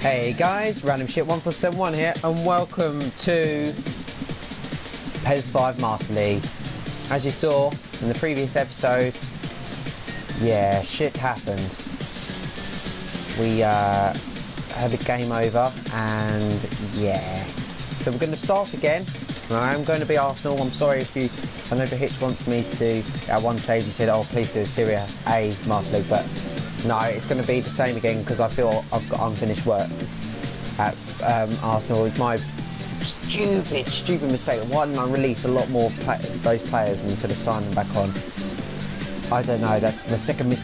Hey guys, Random Shit 1471 here, and welcome to PES 5 Master League. As you saw in the previous episode, yeah, shit happened. We had a game over, and yeah. So we're going to start again. I'm going to be Arsenal. I'm sorry if you... I know the Hitch wants me to do... At one stage he said, oh, please do a Serie A Master League, but no, it's going to be the same again because I feel I've got unfinished work at Arsenal. It's my stupid mistake. Why didn't I release a lot more those players instead of sign them back on? I don't know. That's the second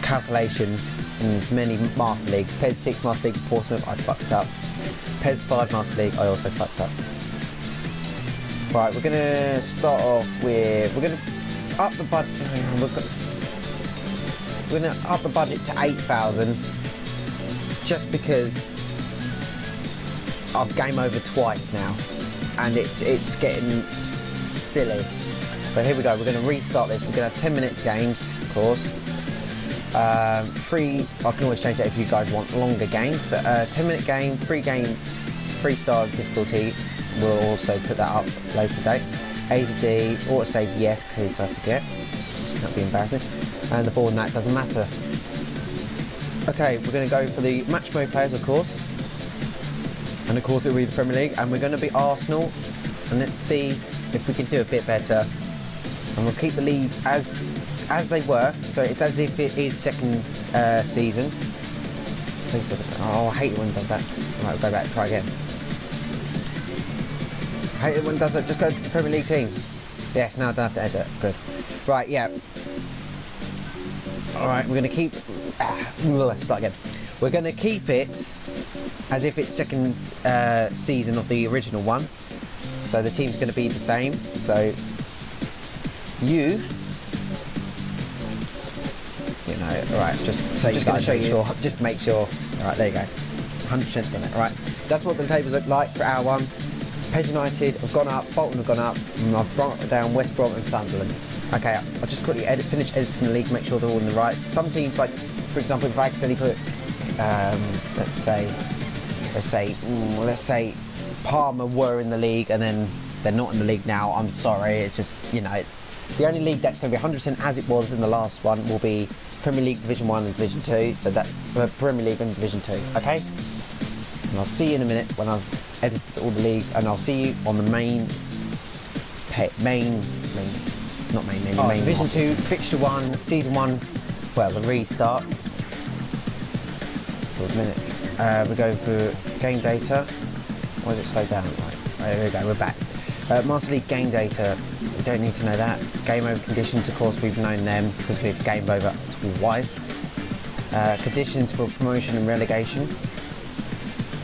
calculation in as many Master Leagues. PES 6 Master League Portsmouth, I fucked up. PES 5 Master League, I also fucked up. Right, we're going to start off with... We're going to up the budget... We're going to up the budget to 8,000 just because I've game over twice now and it's getting silly. But here we go, we're going to restart this. We're going to have 10-minute games, of course. Free, I can always change that if you guys want longer games, but 10-minute game, free star difficulty. We'll also put that up later today. A to D, autosave yes, because I forget. That'd be embarrassing. And the board and that doesn't matter. Okay, we're going to go for the match mode players, of course. And of course it will be the Premier League. And we're going to be Arsenal. And let's see if we can do a bit better. And we'll keep the leagues as they were. So it's as if it is second season. Oh, I hate it when it does that. Right, we'll go back, try again. I hate it when it does that. Just go to the Premier League teams. Yes, now I don't have to edit. Good. Right, yeah. Alright, we're going to keep... let's start again. We're going to keep it as if it's second season of the original one. So the team's going to be the same. So, you know, alright, just going to show you, just to make sure. Alright, there you go. 100% done it. Alright, that's what the tables look like for our one. PES United have gone up, Bolton have gone up, and I've brought down West Brom and Sunderland. Okay, I'll just quickly finish editing the league, make sure they're all in the right. Some teams, like, for example, if I accidentally put, let's say Parma were in the league and then they're not in the league now, I'm sorry, it's just, you know, the only league that's going to be 100% as it was in the last one will be Premier League Division 1 and Division 2, so that's Premier League and Division 2, okay? And I'll see you in a minute when I've edited all the leagues, and I'll see you on the main Division 2, Fixture 1, Season 1, well, the restart. For a minute. We go for game data. Why does it slow down? Right, there we go, we're back. Master League game data, we don't need to know that. Game over conditions, of course, we've known them because we've game over twice. Conditions for promotion and relegation.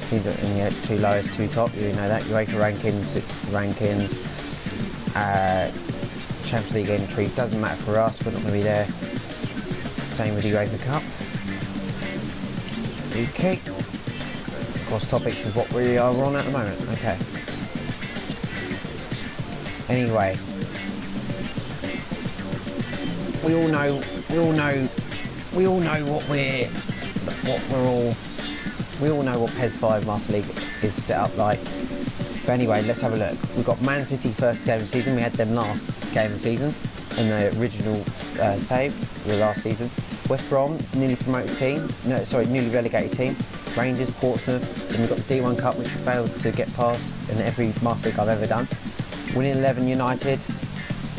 Teams are in the two lowest, two top, you know that. UEFA rankings, it's rankings. Champions League entry, doesn't matter for us, we're not going to be there. Same with the UEFA Cup. Okay. Of course, topics is what we are on at the moment. Okay. Anyway, we all know what PES 5 Master League is set up like. But anyway, let's have a look. We've got Man City first game of the season. We had them last game of the season in the original save, the last season. West Brom, newly promoted team. No, sorry, newly relegated team. Rangers, Portsmouth. Then we've got the D1 Cup, which we failed to get past in every Master League I've ever done. Winning 11 United.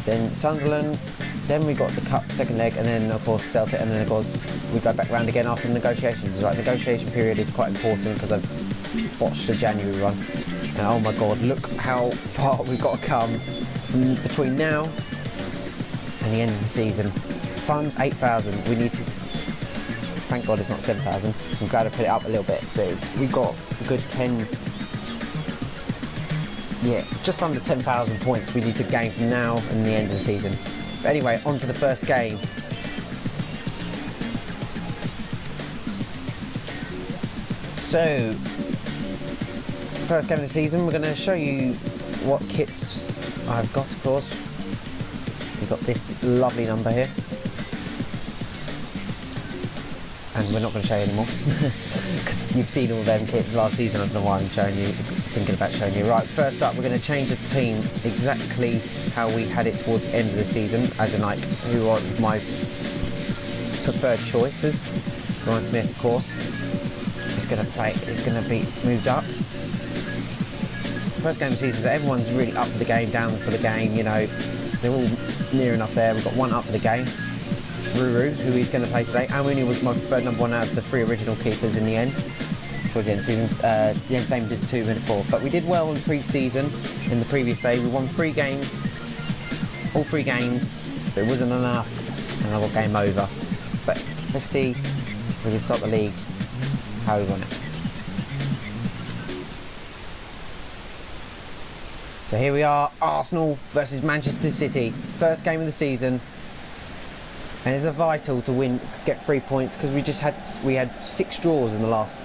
Then Sunderland. Then we got the Cup second leg, and then of course Celtic, and then of course we go back round again after the negotiations. Right, negotiation period is quite important because I've watched the January run. And oh my god, look how far we've got to come between now and the end of the season. Funds 8,000. We need to. Thank God it's not 7,000. I'm glad I put it up a little bit. So we've got a good 10. Yeah, just under 10,000 points we need to gain from now and the end of the season. But anyway, on to the first game. So, first game of the season, we're going to show you what kits I've got, of course. We've got this lovely number here. and we're not going to show you anymore because you've seen all them kits last season. I don't know why I'm thinking about showing you. Right, first up, we're going to change the team exactly how we had it towards the end of the season, as in like who are my preferred choices. Ryan Smith, of course, is going to be moved up. First game of the season, so everyone's really up for the game, down for the game, you know, they're all near enough there. We've got one up for the game. Ruru, who he's going to play today. Amuni was my preferred number one out of the 3 original keepers in the end. Towards the end of the season, the end same did 2 minute 4. But we did well in pre-season, in the previous day. We won 3 games, all 3 games, but it wasn't enough, and I got game over. But let's see if we can start the league, how we won it. So here we are, Arsenal versus Manchester City. First game of the season. And it's vital to win, get 3 points, because we had 6 draws in the last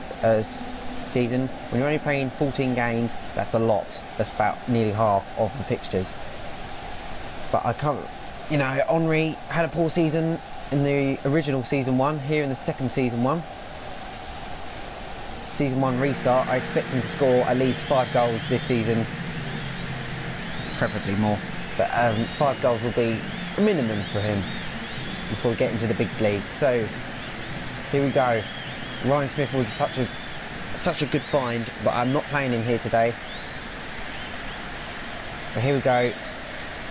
season. When you're only playing 14 games, that's a lot. That's about nearly half of the fixtures. But I can't, you know, Henry had a poor season in the original season 1. Here in the second season 1. Season 1 restart. I expect him to score at least 5 goals this season. Preferably more. But 5 goals will be a minimum for him before we get into the big leagues. So here we go. Ryan Smith was such a good find, but I'm not playing him here today. But here we go.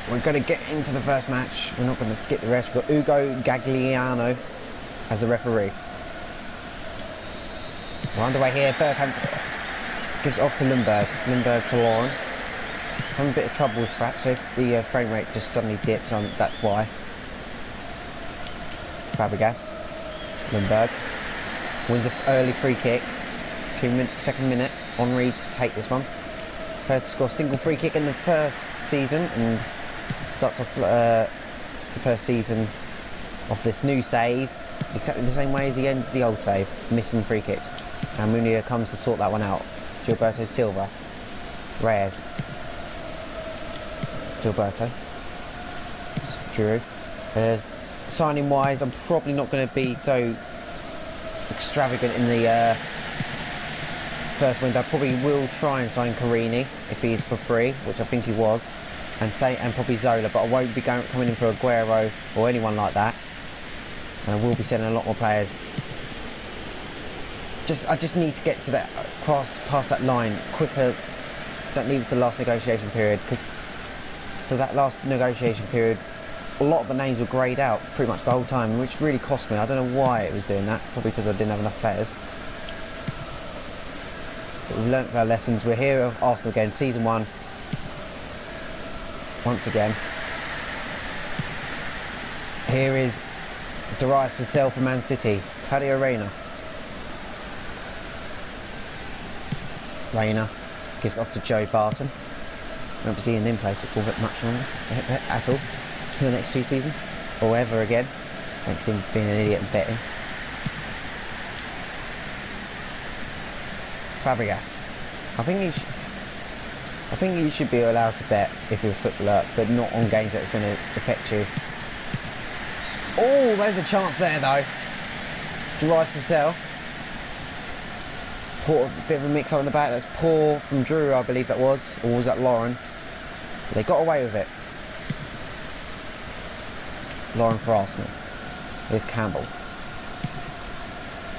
We're going to get into the first match. We're not going to skip the rest. We've got Ugo Gagliano as the referee. We're underway here. Bergkamp gives it off to Lundberg. Lundberg to Lauren. Having a bit of trouble with fraps, so if the frame rate just suddenly dips, that's why. Fabregas, Lundberg wins an early free kick, 2nd minute, Henry to take this one. Fair to score a single free kick in the first season, and starts off the first season of this new save exactly the same way as he ended the old save, missing free kicks. And Munir comes to sort that one out. Gilberto Silva, Reyes, Gilberto, Drew. Signing wise, I'm probably not going to be so extravagant in the first window. I probably will try and sign Carini if he's for free, which I think he was, and probably Zola, but I won't be coming in for Aguero or anyone like that. And I will be sending a lot more players. I just need to get to that past that line quicker. Don't leave it to the last negotiation period, because for that last negotiation period, a lot of the names were greyed out pretty much the whole time, which really cost me. I don't know why it was doing that, probably because I didn't have enough players. But we've learnt our lessons. We're here at Arsenal again, season 1. Once again. Here is Darius for sale for Man City. Paddy Reina. Reina gives off to Joe Barton. Won't be seeing him play football much longer at all for the next few seasons, or ever again, thanks to him being an idiot and betting. Fabregas. I think you should be allowed to bet if you're a footballer, but not on games that's going to affect you. Oh, there's a chance there though. Darius for sale. Poor, bit of a mix up in the back. That's poor from Drew, I believe that was, or was that Lauren? They got away with it. Lauren for Arsenal. Here's Campbell.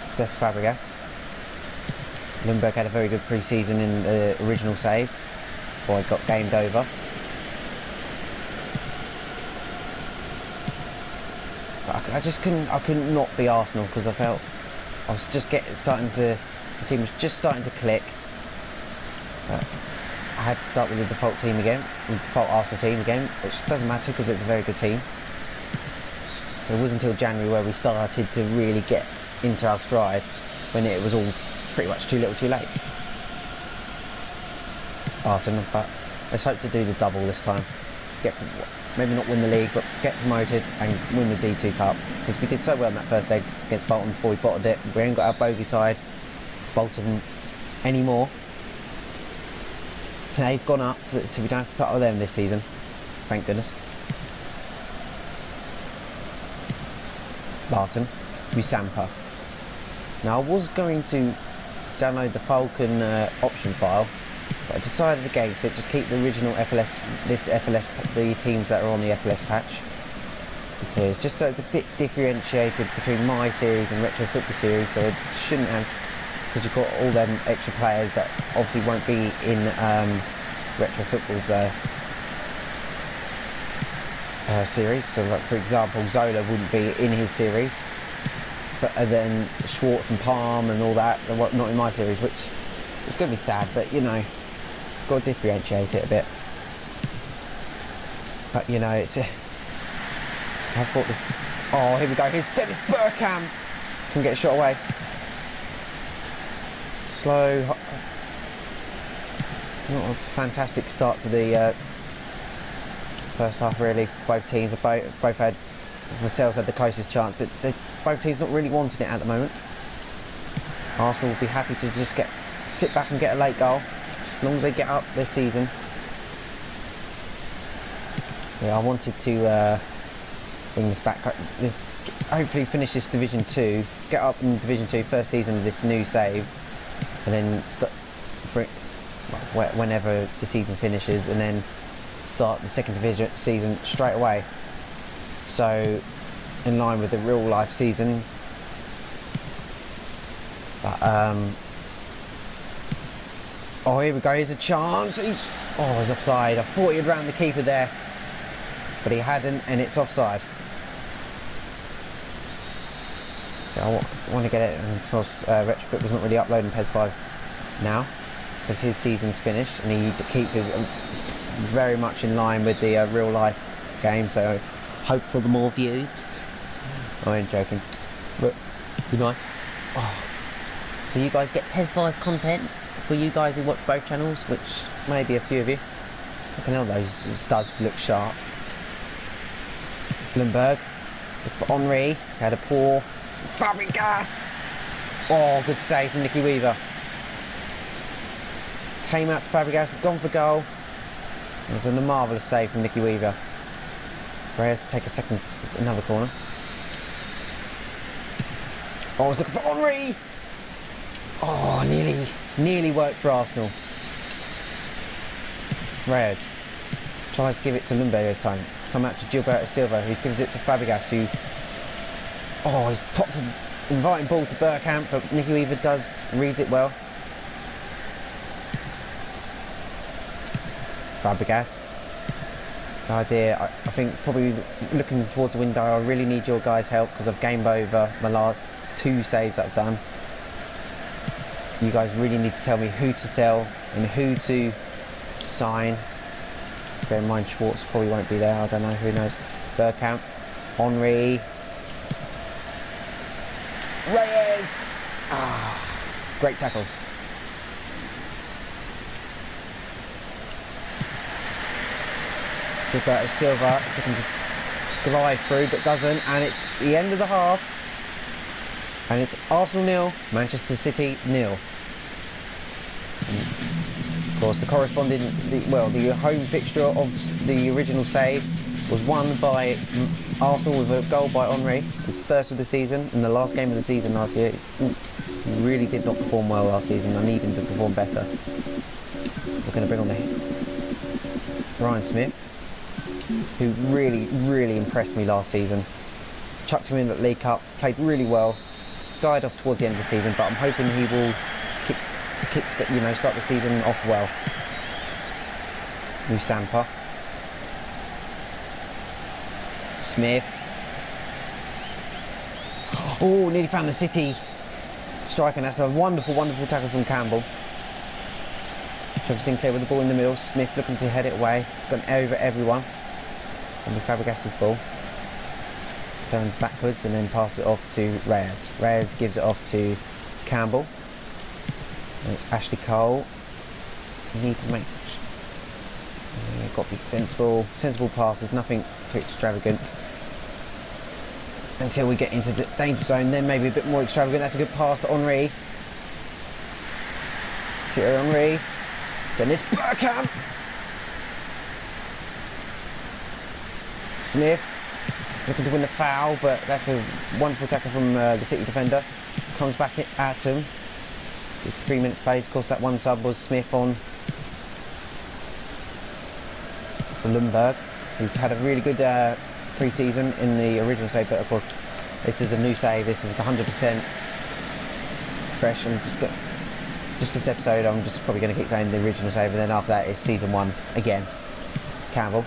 Cesc Fabregas. Lundberg had a very good pre-season in the original save before it got gamed over. But I couldn't not be Arsenal, because I felt I was just the team was just starting to click. But I had to start with the default team again, the default Arsenal team again, which doesn't matter because it's a very good team. It was until January where we started to really get into our stride, when it was all pretty much too little too late. Barton, but let's hope to do the double this time. Maybe not win the league, but get promoted and win the D2 Cup, because we did so well in that first leg against Bolton before we bottled it. We ain't got our bogey side, Bolton, anymore. They've gone up, so we don't have to put up with them this season, thank goodness. Barton, Musampa, Now I was going to download the Falcon option file, but I decided against it. Just keep the original FLS, the teams that are on the FLS patch, because just so it's a bit differentiated between my series and Retro Football series, so it shouldn't have, because you've got all them extra players that obviously won't be in Retro Football's series. So like, for example, Zola wouldn't be in his series, but then Schwartz and Palm and all that, they're not in my series, which is going to be sad, but you know, got to differentiate it a bit. But you know, it's I thought this. Oh, here we go. Here's Dennis Bergkamp. Can get a shot away. Slow. Not a fantastic start to the first half, really. Both teams have both had. Marseille's had the closest chance, but both teams not really wanting it at the moment. Arsenal will be happy to just sit back and get a late goal, as long as they get up this season. Yeah, I wanted to bring this back. Hopefully finish this Division 2, get up in Division 2 first season of this new save, and then whenever the season finishes, and then start the second division season straight away. So, in line with the real life season. But, oh, here we go. Here's a chance. He's offside. I thought he'd round the keeper there, but he hadn't, and it's offside. So I want to get it. And of course, Retrofit was not really uploading PES 5 now, because his season's finished, and he keeps his very much in line with the real life game. So hope for the more views. I ain't joking, but be nice. Oh. So you guys get PES 5 content for you guys who watch both channels, which may be a few of you. Look at those studs look sharp. Lundberg, for Henry, had a poor Fabregas. Oh, good save from Nicky Weaver. Came out to Fabregas, gone for goal. It was a marvellous save from Nicky Weaver. Reyes to take a second, another corner. Oh, I was looking for Henry. Oh, nearly worked for Arsenal. Reyes tries to give it to Lundberg this time. It's come out to Gilberto Silva, who gives it to Fabregas, who... Oh, he's popped an inviting ball to Bergkamp, but Nicky Weaver reads it well. Fabregas. The idea, I think, probably looking towards the window, I really need your guys' help, because I've game over the last 2 saves that I've done. You guys really need to tell me who to sell and who to sign. Bear in mind, Schwartz probably won't be there. I don't know. Who knows? Bergkamp, Henry, Reyes. Great tackle. Gilberto Silva is looking to glide through, but doesn't. And it's the end of the half. And it's Arsenal 0, Manchester City 0. Of course, the corresponding, the home fixture of the original save was won by Arsenal with a goal by Henry, his first of the season, in the last game of the season last year. He really did not perform well last season. I need him to perform better. We're going to bring on Ryan Smith, who really impressed me last season. Chucked him in the League Cup, played really well. Died off towards the end of the season, but I'm hoping he will start the season off well. New Sampa. Smith. Oh, nearly found the City striker, and that's a wonderful tackle from Campbell. Trevor Sinclair with the ball in the middle. Smith looking to head it away. It's gone over everyone. It's going to be Fabregas' ball. Turns backwards and then passes it off to Reyes. Reyes gives it off to Campbell. And it's Ashley Cole. You need to make... You've got to be sensible. Sensible passes, nothing too extravagant. Until we get into the danger zone, then maybe a bit more extravagant. That's a good pass to Henry. Thierry Henry. Dennis Bergkamp. Smith. Looking to win the foul, but that's a wonderful tackle from the City defender. comes back at him. It's 3 minutes played. Of course, that one sub was Smith on for Lundberg. He had a really good pre-season in the original save, but of course, this is a new save. This is 100% fresh. And just this episode, I'm just probably going to keep saying the original save, and then after that, it's season 1 again. Campbell.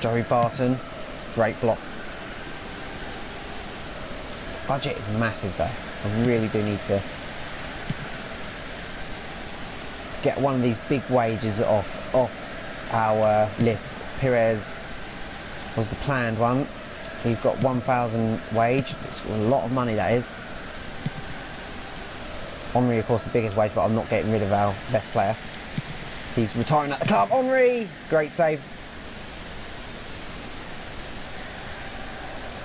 Joey Barton. Great block. Budget is massive though. I really do need to get one of these big wages off our list. Perez was the planned one. He's got 1,000 wage. It's a lot of money, that is. Henry, of course, the biggest wage, but I'm not getting rid of our best player. He's retiring at the club. Henry! Great save.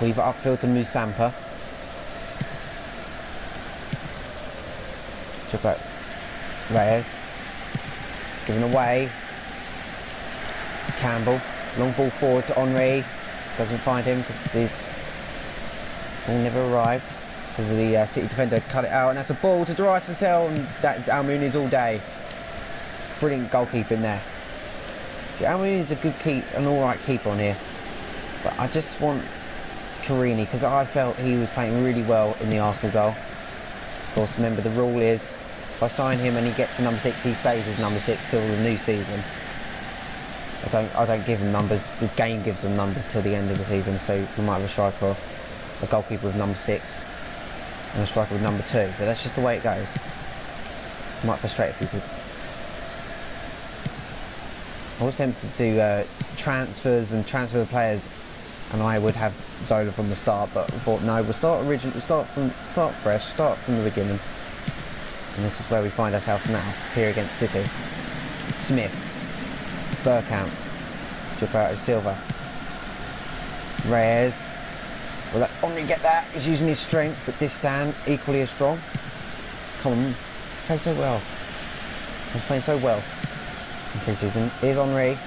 Weaver upfield to Musampa. Check out Reyes. It's given away. Campbell. Long ball forward to Henry. Doesn't find him because the ball never arrived. Because the City defender cut it out. And that's a ball to Darius Vassell. And that's Almuniz all day. Brilliant goalkeeping there. See, Almuniz is a good an alright keeper on here. But I just want Carini, because I felt he was playing really well in the Arsenal goal. Of course, remember the rule is if I sign him and he gets to number 6, he stays as number 6 till the new season. I don't give him numbers. The game gives them numbers till the end of the season. So we might have a striker, a goalkeeper with number 6, and a striker with number 2. But that's just the way it goes. Might frustrate a few people. I was tempted to do transfers and transfer the players, and I would have Zola from the start, but I thought no, we'll start fresh, start from the beginning. And this is where we find ourselves now, here against City. Smith, Bergkamp, Gilberto Silva, Reyes. Will that Henry get that? He's using his strength, but Distan equally as strong. Come on, play so well. He's playing so well in pre-season. Here's Henry.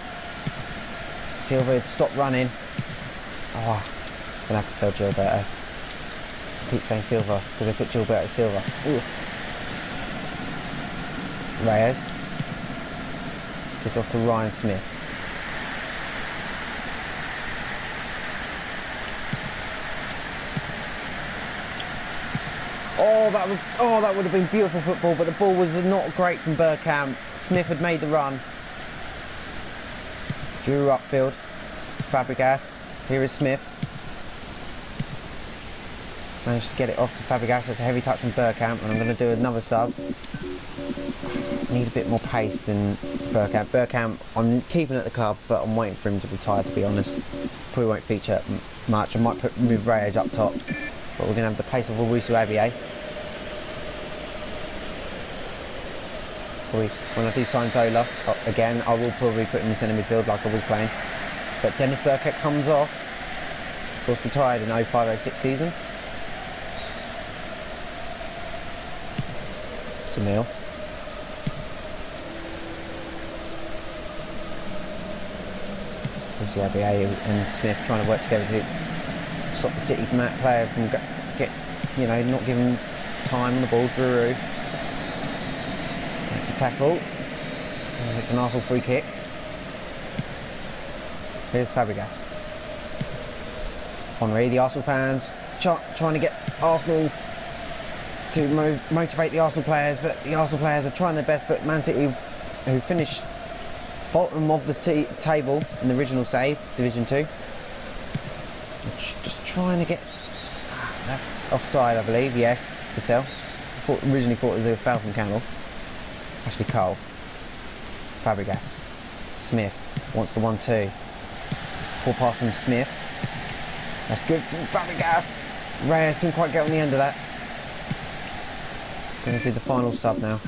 Silva, stop running. Oh, I'm gonna have to sell Gilberto. I keep saying Silva because they put Gilberto Silva. Ooh. Reyes. It's off to Ryan Smith. That would have been beautiful football, but the ball was not great from Bergkamp. Smith had made the run. Drew upfield. Fabregas. Here is Smith. Managed to get it off to Fabregas. That's a heavy touch from Bergkamp, and I'm going to do another sub. Need a bit more pace than Bergkamp. Bergkamp, I'm keeping at the club, but I'm waiting for him to retire, to be honest. Probably won't feature much. I might move Reyes up top, but we're going to have the pace of Owusu Abiy. When I do sign Zola again, I will probably put him in centre midfield like I was playing. But Dennis Bergkamp comes off. Of course, retired in 05-06 season. Samil. Obviously, Abiy and Smith trying to work together to stop the City player from not giving time on the ball. Drew. It's a tackle. And it's an Arsenal free kick. Here's Fabregas. Henry, the Arsenal fans trying to get Arsenal to motivate the Arsenal players, but the Arsenal players are trying their best. But Man City, who finished bottom of the table in the original save, Division 2, just trying to get. That's offside, I believe. Yes, Vassell. Originally thought it was a foul from Campbell. Actually, Cole. Fabregas. Smith wants the 1-2. Poor pass from Smith. That's good from Fabregas. Reyes couldn't quite get on the end of that. Going to do the final sub now.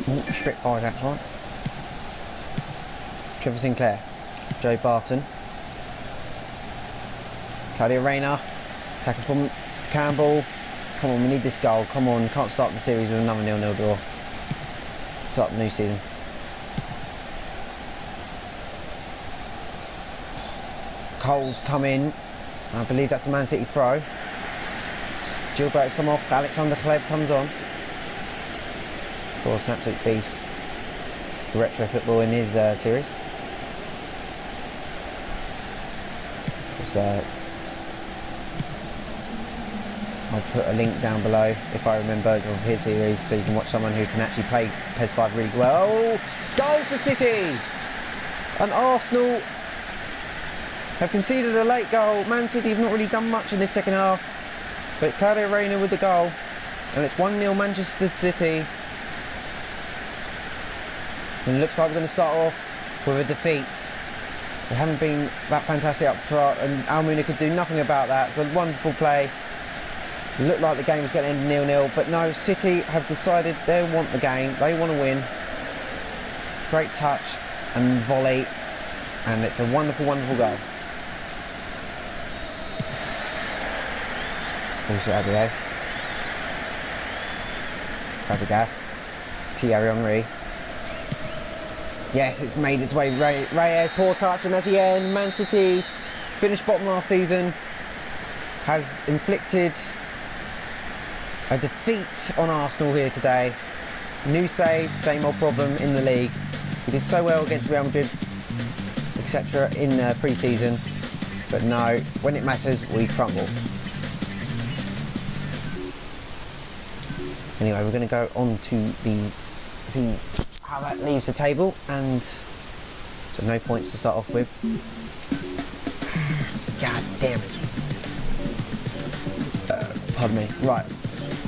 Oh, Spitfire, that's right. Trevor Sinclair. Joe Barton. Claudio Reyna. Tackle from Campbell. Come on, we need this goal. Come on, can't start the series with another 0-0 draw. Start the new season. Cole's come in. I believe that's a Man City throw. Gilbert's come off. Alexander Kleb comes on. Of course, an absolute beast. The retro football in his series. I'll put a link down below if I remember of his series, so you can watch someone who can actually play PES 5 really well. Oh, goal for City! And Arsenal have conceded a late goal. Man City have not really done much in this second half, but Claudio Reyna with the goal, and it's 1-0 Manchester City. And it looks like we're going to start off with a defeat. They haven't been that fantastic up front, and Almunia could do nothing about that. It's a wonderful play. It looked like the game was going to end 0-0, but no, City have decided they want the game, they want to win. Great touch and volley, and it's a wonderful, wonderful goal. Also Abier. Fabregas. Thierry Henry. Yes, it's made its way. Reyes, poor touch, and that's the end. Man City finished bottom last season, has inflicted a defeat on Arsenal here today. New save, same old problem in the league. We did so well against Real Madrid, etc. in pre-season, but no, when it matters, we crumble. Anyway, we're going to go on to see how that leaves the table, and so no points to start off with. God damn it. Pardon me. Right,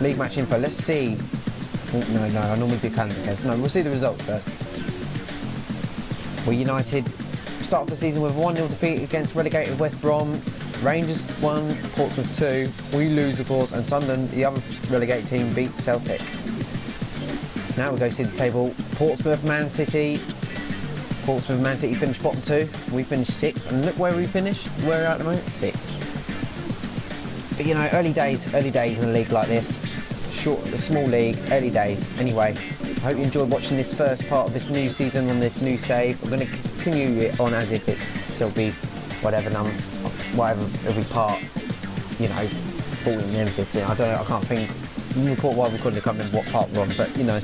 league match info. Let's see. Oh, no, I normally do calendar case. No, we'll see the results first. Well, United start off the season with a 1-0 defeat against relegated West Brom. Rangers 1, Portsmouth 2. We lose, of course, and Sunderland, the other relegated team, beat Celtic. Now we go see the table. Portsmouth, Man City. Portsmouth, Man City finished bottom 2. We finished 6th, and look where we finished. We're at the moment 6th. But you know, early days in a league like this. A small league, early days. Anyway, I hope you enjoyed watching this first part of this new season on this new save. I'm going to continue it on as if it'll be whatever every part, you know, 14 and 15. I don't know, I can't think. You report why we couldn't, I can't remember what part we're on, but you know,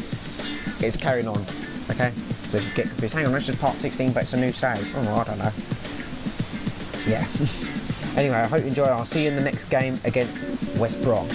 it's carrying on. Okay, so if you get confused, hang on, this is part 16, but it's a new save. Oh, I don't know. Yeah. Anyway, I hope you enjoy. I'll see you in the next game against West Brom.